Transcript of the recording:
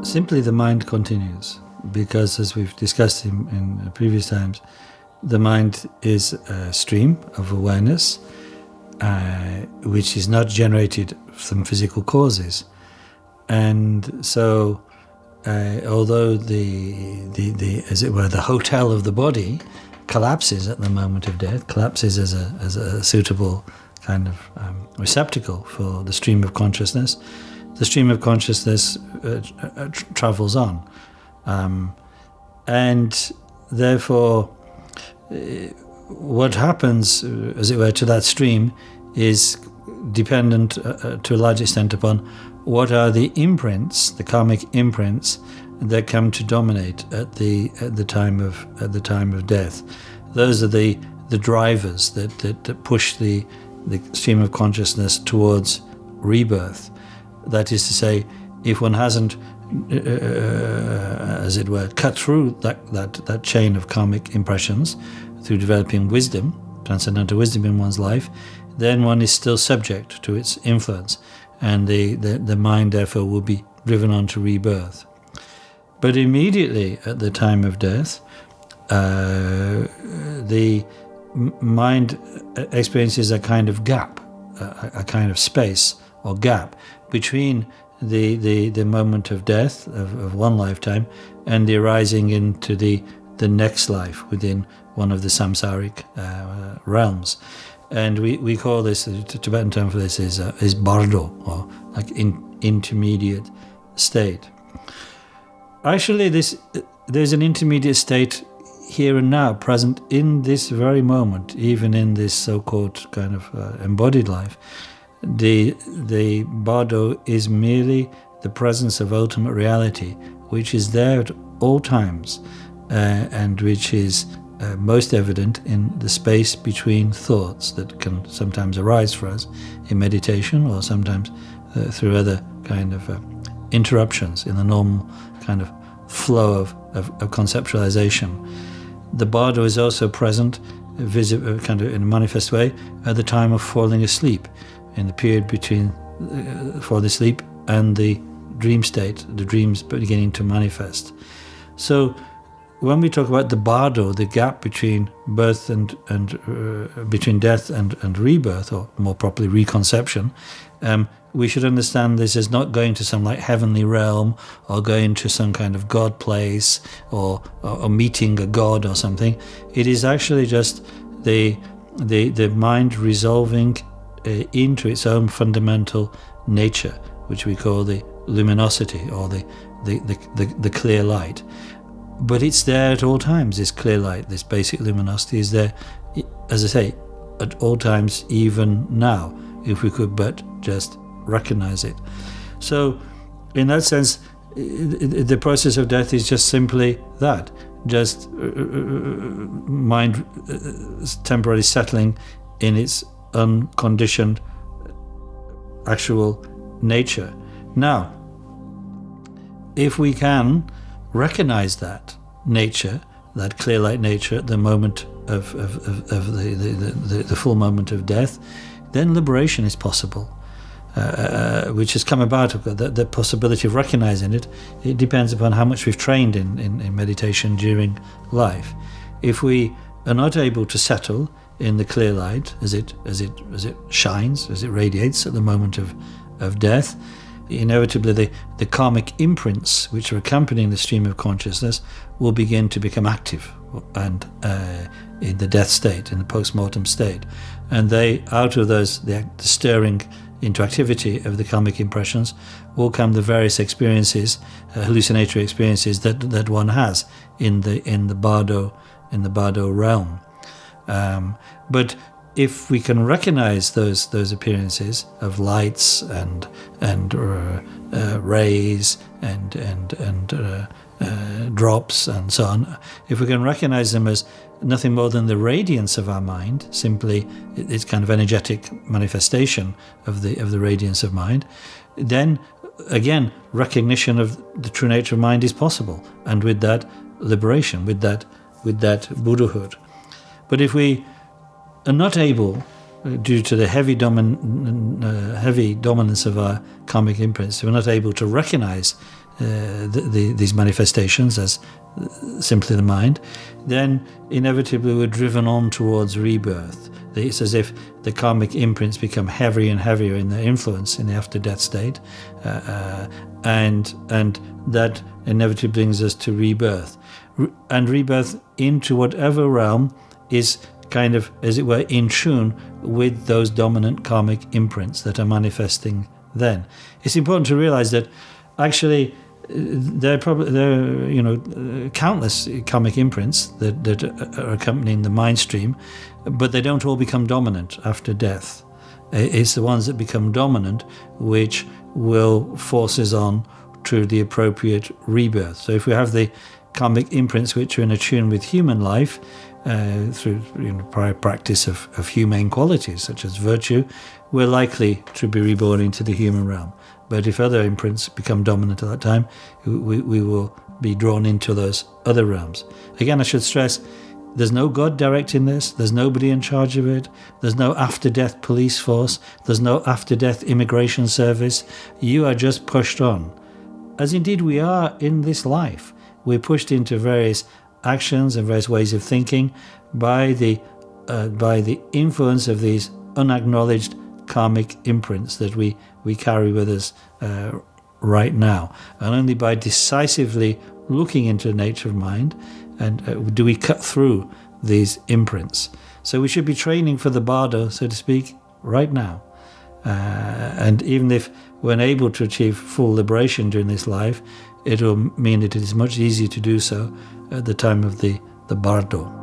Simply the mind continues, because as we've discussed in previous times, the mind is a stream of awareness which is not generated from physical causes. And so although the as it were, the hotel of the body collapses at the moment of death, collapses as a suitable kind of receptacle for the stream of consciousness, the stream of consciousness travels on. And therefore, what happens, as it were, to that stream is dependent to a large extent upon what are the imprints, the karmic imprints, that come to dominate at the time of death. Those are the drivers that push the stream of consciousness towards rebirth. That is to say, if one hasn't, as it were, cut through that chain of karmic impressions through developing wisdom, transcendental wisdom in one's life, then one is still subject to its influence, and the mind therefore will be driven on to rebirth. But immediately at the time of death, the mind experiences a kind of gap, a kind of space or gap between the moment of death of one lifetime and the arising into the next life within one of the samsaric realms. And we call this, the Tibetan term for this is bardo, or like intermediate state. Actually, there's an intermediate state here and now, present in this very moment, even in this so-called kind of embodied life. The bardo is merely the presence of ultimate reality, which is there at all times, and which is most evident in the space between thoughts that can sometimes arise for us in meditation, or sometimes through other kind of interruptions in the normal kind of flow of conceptualization. The bardo is also present, kind of in a manifest way, at the time of falling asleep, in the period between falling asleep and the dream state, the dreams beginning to manifest. So when we talk about the bardo, the gap between birth and between death and rebirth, or more properly reconception, we should understand this as not going to some like heavenly realm, or going to some kind of God place, or meeting a god or something. It is actually just the mind resolving into its own fundamental nature, which we call the luminosity, or the clear light. But it's there at all times. This clear light, this basic luminosity, is there, as I say, at all times, even now, if we could but just recognize it. So in that sense, the process of death is just simply that, just mind temporarily settling in its unconditioned actual nature. Now, if we can recognize that nature, that clear light nature, at the moment of the full moment of death, then liberation is possible, which has come about. The possibility of recognizing it depends upon how much we've trained in meditation during life. If we are not able to settle in the clear light as it shines, as it radiates at the moment of death, inevitably the karmic imprints which are accompanying the stream of consciousness will begin to become active and in the death state, in the post-mortem state. And they, out of those, the stirring into activity of the karmic impressions, will come the various experiences, hallucinatory experiences that one has in the bardo realm. But if we can recognize those appearances of lights and rays and drops and so on, if we can recognize them as nothing more than the radiance of our mind, simply it's kind of energetic manifestation of the radiance of mind, then again recognition of the true nature of mind is possible, and with that liberation, with that Buddhahood. But if we are not able, due to the heavy dominance of our karmic imprints, we're not able to recognize these manifestations as simply the mind, then inevitably we're driven on towards rebirth. It's as if the karmic imprints become heavier and heavier in their influence in the after-death state, and that inevitably brings us to rebirth. And rebirth into whatever realm is kind of, as it were, in tune with those dominant karmic imprints that are manifesting then. It's important to realize that actually there are countless karmic imprints that are accompanying the mind stream, but they don't all become dominant after death. It's the ones that become dominant which will force us on to the appropriate rebirth. So if we have the karmic imprints which are in tune with human life, through prior practice of humane qualities such as virtue, we're likely to be reborn into the human realm. But if other imprints become dominant at that time, we will be drawn into those other realms. Again, I should stress, there's no God directing this, there's nobody in charge of it, there's no after-death police force, there's no after-death immigration service. You are just pushed on, as indeed we are in this life. We're pushed into various actions and various ways of thinking by the influence of these unacknowledged karmic imprints that we carry with us right now. And only by decisively looking into the nature of mind and do we cut through these imprints. So we should be training for the bardo, so to speak, right now. And even if we're unable to achieve full liberation during this life, it will mean that it is much easier to do so at the time of the bardo.